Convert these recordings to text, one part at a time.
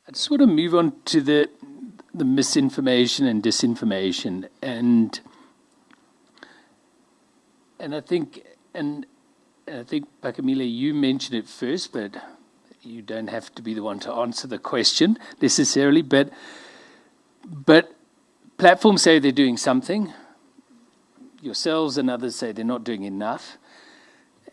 I just want to move on to the misinformation and disinformation, and I think Pakamile, you mentioned it first, but you don't have to be the one to answer the question necessarily. But platforms say they're doing something. Yourselves and others say they're not doing enough.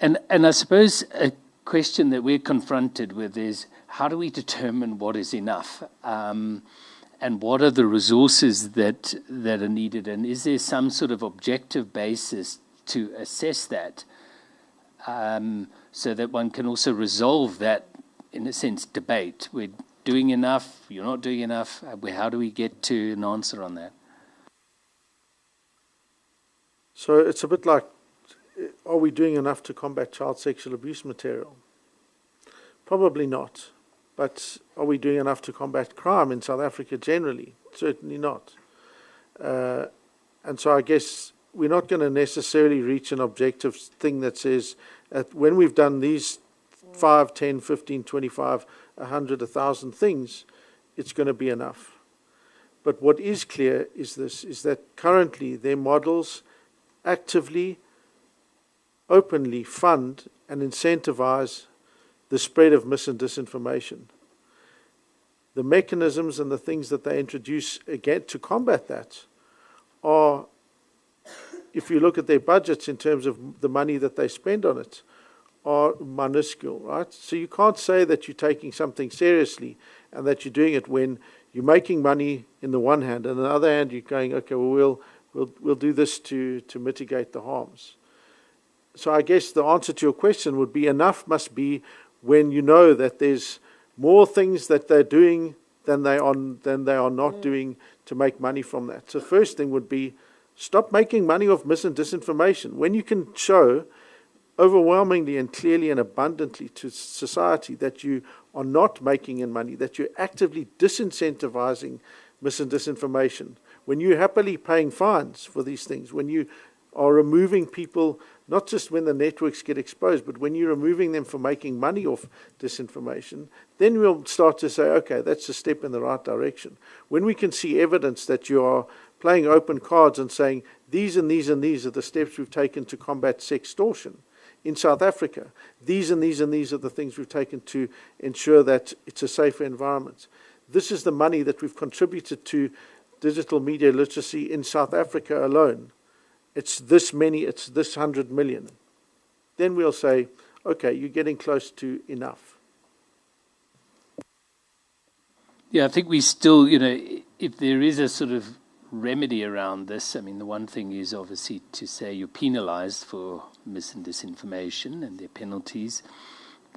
And I suppose a question that we're confronted with is, how do we determine what is enough? And what are the resources that are needed? And is there some sort of objective basis to assess that, so that one can also resolve that, in a sense, debate? We're doing enough, you're not doing enough. How do we get to an answer on that? So it's a bit like, are we doing enough to combat child sexual abuse material? Probably not. But are we doing enough to combat crime in South Africa generally? Certainly not. And so I guess we're not going to necessarily reach an objective thing that says, when we've done these 5, 10, 15, 25, 100, 1,000 things, it's going to be enough. But what is clear is this, is that currently their models actively, openly fund and incentivize the spread of mis and disinformation. The mechanisms and the things that they introduce again to combat that are, if you look at their budgets in terms of the money that they spend on it, are minuscule, right? So you can't say that you're taking something seriously and that you're doing it when you're making money in the one hand, and on the other hand you're going, okay, well, we'll do this to mitigate the harms. So I guess the answer to your question would be, enough must be when you know that there's more things that they're doing than they are not doing to make money from that. So the first thing would be, stop making money off mis and disinformation. When you can show overwhelmingly and clearly and abundantly to society that you are not making in money, that you're actively disincentivizing mis and disinformation, when you're happily paying fines for these things, when you are removing people, not just when the networks get exposed, but when you're removing them from making money off disinformation, then we'll start to say, okay, that's a step in the right direction. When we can see evidence that you are playing open cards and saying, these and these and these are the steps we've taken to combat sextortion in South Africa, these and these and these are the things we've taken to ensure that it's a safer environment. This is the money that we've contributed to digital media literacy in South Africa alone. It's this many, it's this 100 million. Then we'll say, okay, you're getting close to enough. Yeah, I think we still, if there is a sort of remedy around this, I mean, the one thing is obviously to say you're penalized for mis and disinformation and their penalties.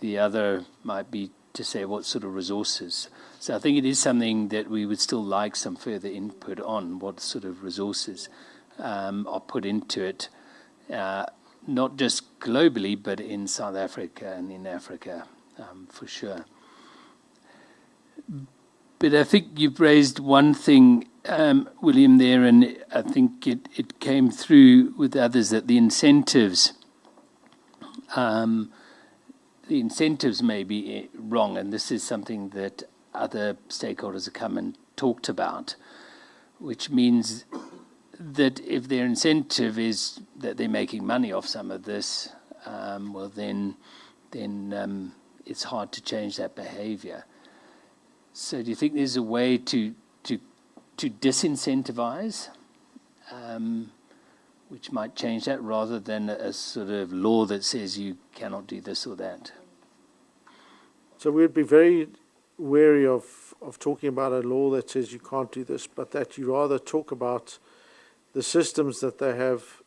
The other might be to say what sort of resources. So I think it is something that we would still like some further input on, what sort of resources are put into it, not just globally, but in South Africa and in Africa, for sure. But I think you've raised one thing, William, there, and I think it came through with others, that the incentives may be wrong, and this is something that other stakeholders have come and talked about, which means that if their incentive is that they're making money off some of this, well, then it's hard to change that behavior. So do you think there's a way to disincentivize, which might change that, rather than a sort of law that says you cannot do this or that? So we'd be very wary of talking about a law that says you can't do this, but that you rather talk about the systems that they have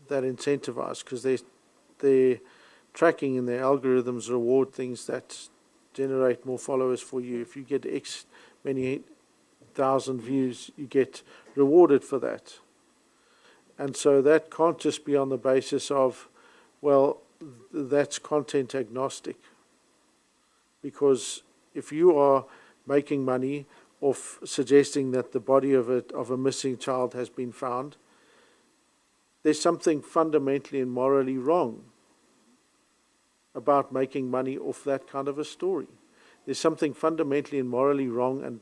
that incentivize, because their tracking and their algorithms reward things that generate more followers for you. If you get X many thousand views, you get rewarded for that. And so that can't just be on the basis of, well, that's content agnostic. Because if you are making money off suggesting that the body of a missing child has been found, there's something fundamentally and morally wrong about making money off that kind of a story. there's something fundamentally and morally wrong and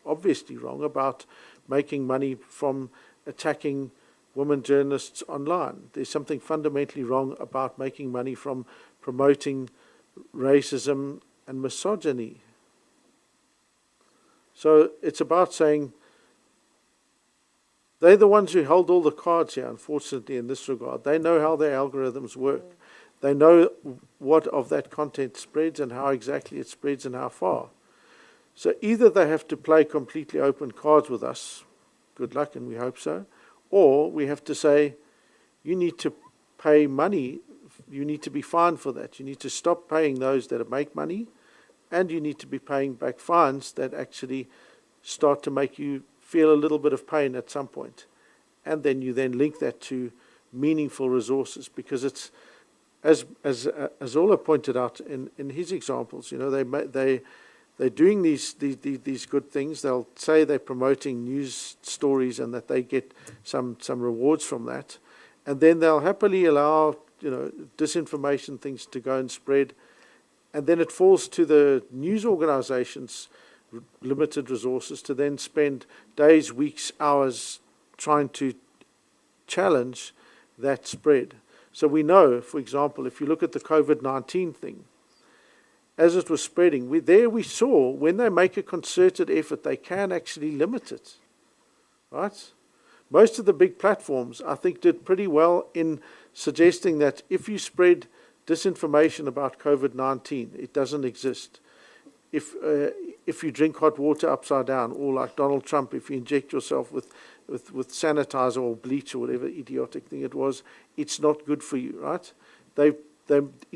obviously wrong about making money from attacking women journalists online. There's something fundamentally wrong about making money from promoting racism and misogyny. So it's about saying they're the ones who hold all the cards here, unfortunately, in this regard. They know how their algorithms work. They know what of that content spreads and how exactly it spreads and how far. So either they have to play completely open cards with us, good luck, and we hope so, or we have to say, you need to pay money, you need to be fined for that. You need to stop paying those that make money, and you need to be paying back fines that actually start to make you feel a little bit of pain at some point. And then you then link that to meaningful resources, because it's, as Ola pointed out in his examples, they're doing these good things. They'll say they're promoting news stories and that they get some rewards from that, and then they'll happily allow disinformation things to go and spread, and then it falls to the news organizations' limited resources to then spend days, weeks, hours trying to challenge that spread. So we know, for example, if you look at the COVID-19 thing, as it was spreading, we saw when they make a concerted effort, they can actually limit it, right? Most of the big platforms, I think, did pretty well in suggesting that if you spread disinformation about COVID-19, it doesn't exist. If you drink hot water upside down, or like Donald Trump, if you inject yourself with sanitizer or bleach or whatever idiotic thing it was, it's not good for you, right? They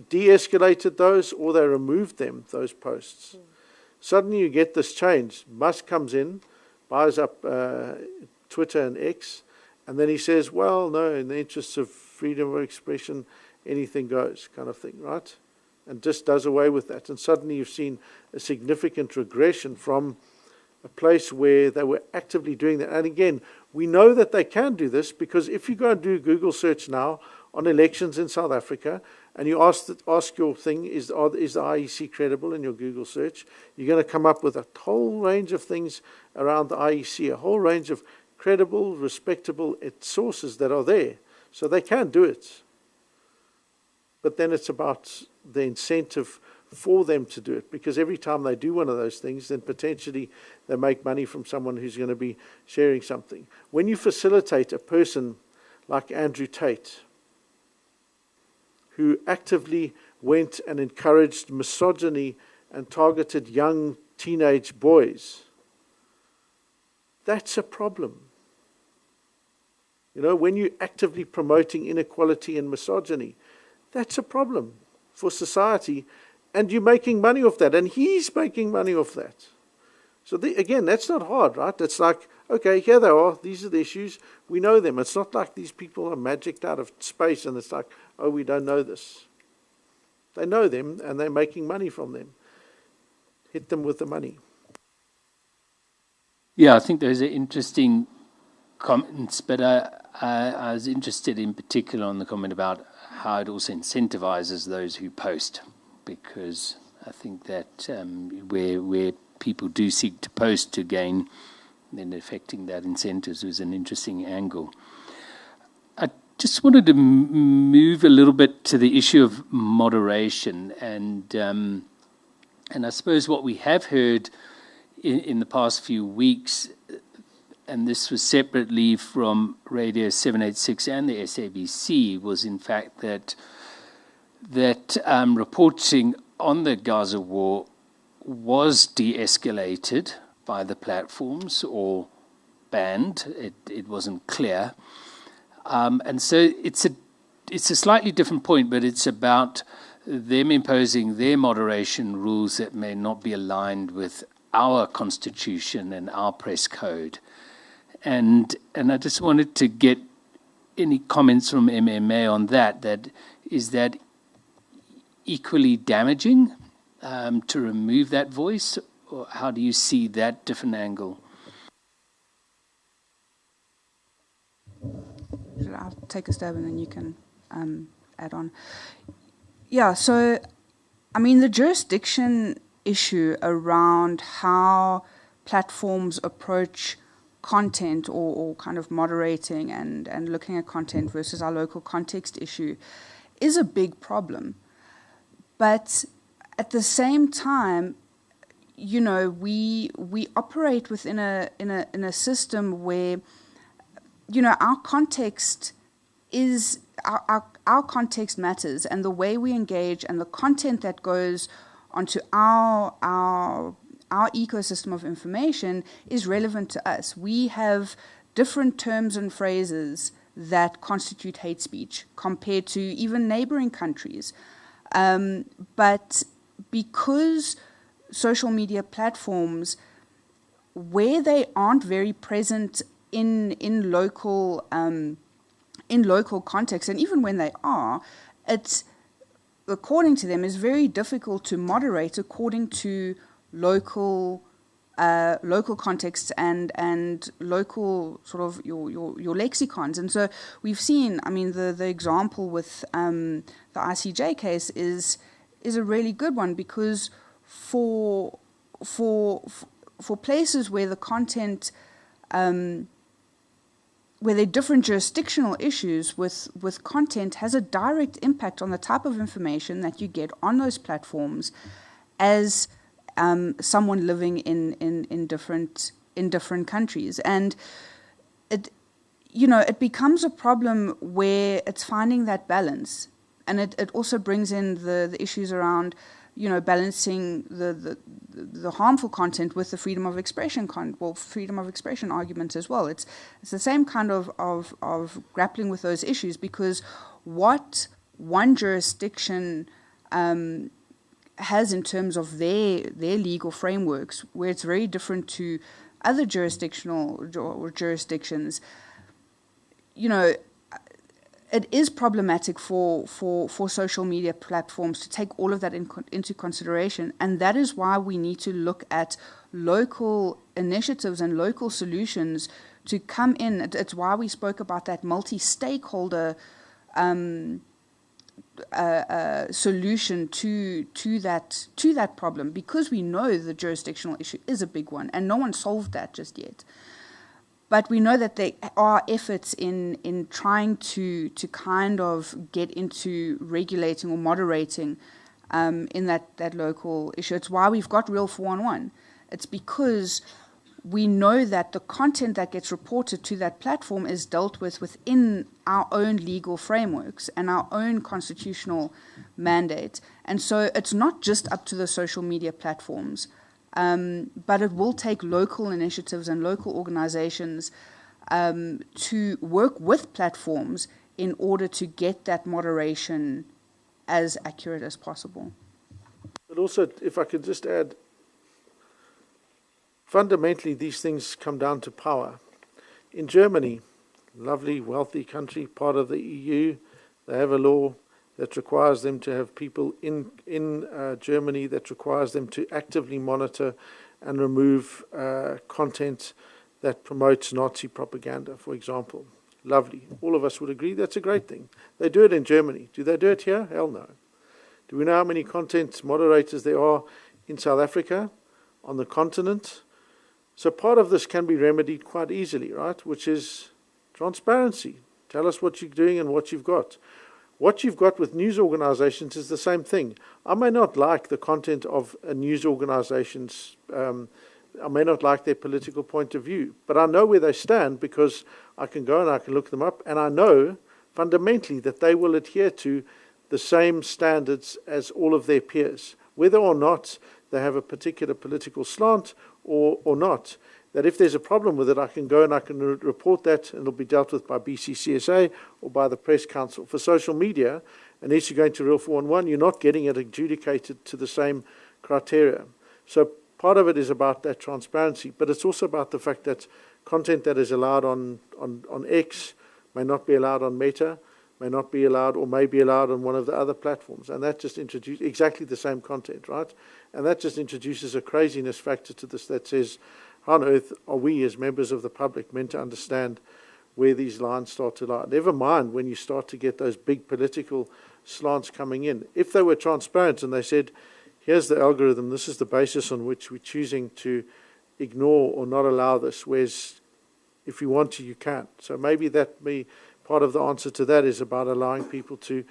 de-escalated those, or they removed them, those posts. Suddenly you get this change. Musk comes in, buys up Twitter and X, and then he says, well, no, in the interests of freedom of expression, anything goes, kind of thing, right? And just does away with that. And suddenly you've seen a significant regression from a place where they were actively doing that. And again, we know that they can do this, because if you go and do a Google search now on elections in South Africa, and you ask your thing, is the IEC credible in your Google search, you're going to come up with a whole range of things around the IEC, a whole range of credible, respectable sources that are there. So they can do it. But then it's about the incentive for them to do it, because every time they do one of those things, then potentially they make money from someone who's going to be sharing something. When you facilitate a person like Andrew Tate, who actively went and encouraged misogyny and targeted young teenage boys, that's a problem. When you're actively promoting inequality and misogyny, that's a problem for society, and you're making money off that, and he's making money off that. So again, that's not hard, right? It's like, okay, here they are, these are the issues, we know them. It's not like these people are magicked out of space and it's like, oh, we don't know this. They know them, and they're making money from them. Hit them with the money. Yeah, I think those are interesting comments, but I was interested in particular on the comment about how it also incentivizes those who post, because I think that where people do seek to post to gain, then affecting that incentives was an interesting angle. I just wanted to move a little bit to the issue of moderation, and I suppose what we have heard in the past few weeks, and this was separately from Radio 786 and the SABC, was in fact that reporting on the Gaza war was de-escalated by the platforms or banned. It wasn't clear. And so it's a slightly different point, but it's about them imposing their moderation rules that may not be aligned with our constitution and our press code. And I just wanted to get any comments from MMA on that. Is that equally damaging to remove that voice, or how do you see that different angle? I'll take a stab and then you can add on. Yeah, so, I mean, the jurisdiction issue around how platforms approach content or kind of moderating and looking at content versus our local context issue is a big problem. But at the same time, you know, we operate within a system where, you know, our context is our context matters, and the way we engage and the content that goes onto our ecosystem of information is relevant to us. We have different terms and phrases that constitute hate speech compared to even neighboring countries. But because social media platforms, where they aren't very present in local context, and even when they are, it's, according to them, is very difficult to moderate according to local contexts and local sort of your lexicons. And so we've seen, I mean, the example with the ICJ case is a really good one, because for places where the content where there are different jurisdictional issues with content has a direct impact on the type of information that you get on those platforms as someone living in different countries. And it becomes a problem where it's finding that balance. And it also brings in the issues around, you know, balancing the harmful content with the freedom of expression freedom of expression argument as well. It's the same kind of grappling with those issues, because what one jurisdiction has in terms of their legal frameworks, where it's very different to other jurisdictional or jurisdictions, you know, it is problematic for social media platforms to take all of that into consideration. And that is why we need to look at local initiatives and local solutions to come in. It's why we spoke about that multi-stakeholder solution to that problem, because we know the jurisdictional issue is a big one, and no one solved that just yet. But we know that there are efforts in trying to kind of get into regulating or moderating in that local issue. It's why we've got Real 411. It's because we know that the content that gets reported to that platform is dealt with within our own legal frameworks and our own constitutional mandate. And so it's not just up to the social media platforms, but it will take local initiatives and local organizations to work with platforms in order to get that moderation as accurate as possible. But also, if I could just add, fundamentally, these things come down to power. In Germany, lovely, wealthy country, part of the EU, they have a law that requires them to have people in Germany, that requires them to actively monitor and remove content that promotes Nazi propaganda, for example. Lovely. All of us would agree that's a great thing. They do it in Germany. Do they do it here? Hell no. Do we know how many content moderators there are in South Africa, on the continent? So part of this can be remedied quite easily, right? Which is transparency. Tell us what you're doing and what you've got. What you've got with news organizations is the same thing. I may not like the content of a news organization's, I may not like their political point of view, but I know where they stand because I can go and I can look them up, and I know fundamentally that they will adhere to the same standards as all of their peers, whether or not they have a particular political slant or not. That if there's a problem with it, I can go and I can report that, and it'll be dealt with by BCCSA or by the Press Council. For social media, unless you're going to Real 411, you're not getting it adjudicated to the same criteria. So part of it is about that transparency, but it's also about the fact that content that is allowed on X may not be allowed on Meta, may not be allowed or may be allowed on one of the other platforms. And that just introduces exactly the same content, right? And that just introduces a craziness factor to this that says, how on earth are we as members of the public meant to understand where these lines start to lie? Never mind when you start to get those big political slants coming in. If they were transparent and they said, here's the algorithm, this is the basis on which we're choosing to ignore or not allow this, whereas if you want to, you can. So maybe part of the answer to that is about allowing people to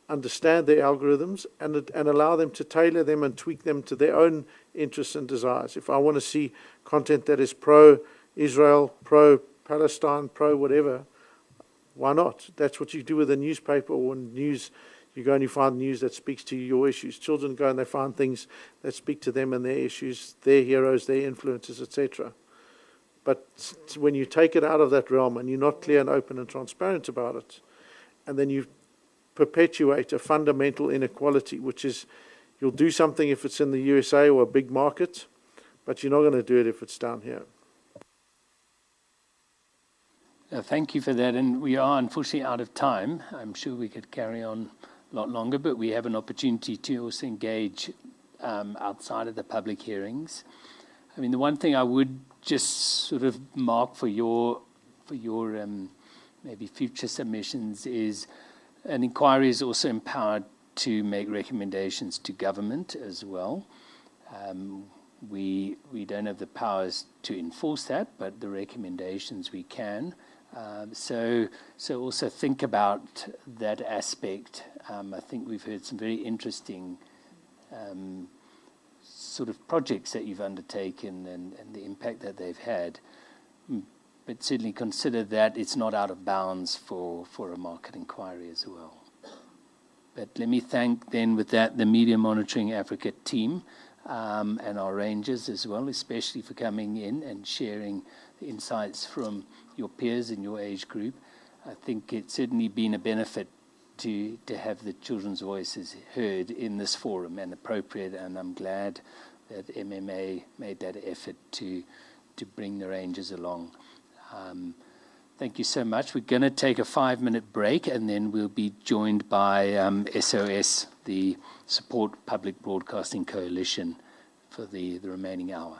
understand their algorithms and allow them to tailor them and tweak them to their own interests and desires. If I want to see content that is pro-Israel, pro-Palestine, pro-whatever, why not? That's what you do with a newspaper or news. You go and you find news that speaks to your issues. Children go and they find things that speak to them and their issues, their heroes, their influences, etc. But when you take it out of that realm and you're not clear and open and transparent about it, and then you perpetuate a fundamental inequality, which is you'll do something if it's in the USA or a big market, but you're not going to do it if it's down here. Thank you for that. And we are unfortunately out of time. I'm sure we could carry on a lot longer, but we have an opportunity to also engage outside of the public hearings. I mean, the one thing I would just sort of mark for your maybe future submissions is an inquiry is also empowered to make recommendations to government as well. We don't have the powers to enforce that, but the recommendations we can. So also think about that aspect. I think we've heard some very interesting sort of projects that you've undertaken and the impact that they've had. But certainly consider that it's not out of bounds for a market inquiry as well. But let me thank then with that the Media Monitoring Africa team and our rangers as well, especially for coming in and sharing the insights from your peers in your age group. I think it's certainly been a benefit to have the children's voices heard in this forum and appropriate, and I'm glad that MMA made that effort to bring the rangers along. Thank you so much. We're going to take a 5-minute break and then we'll be joined by SOS, the Support Public Broadcasting Coalition, for the remaining hour.